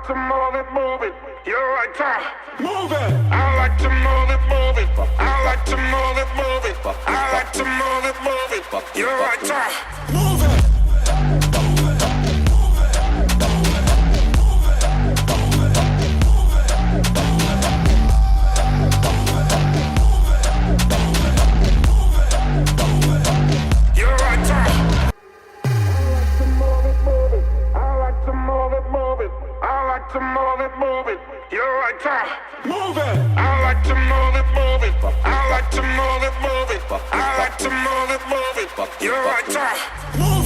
to move it, move it. You're right, move it. I like to move it, move it. I like to move it, move it. I like to move it, move it. You're right, move it. You're right, to move it, move it. You're right, move it. I like to move it, move it. I like to move it, move it. I like to move it, move it. You're right, move it.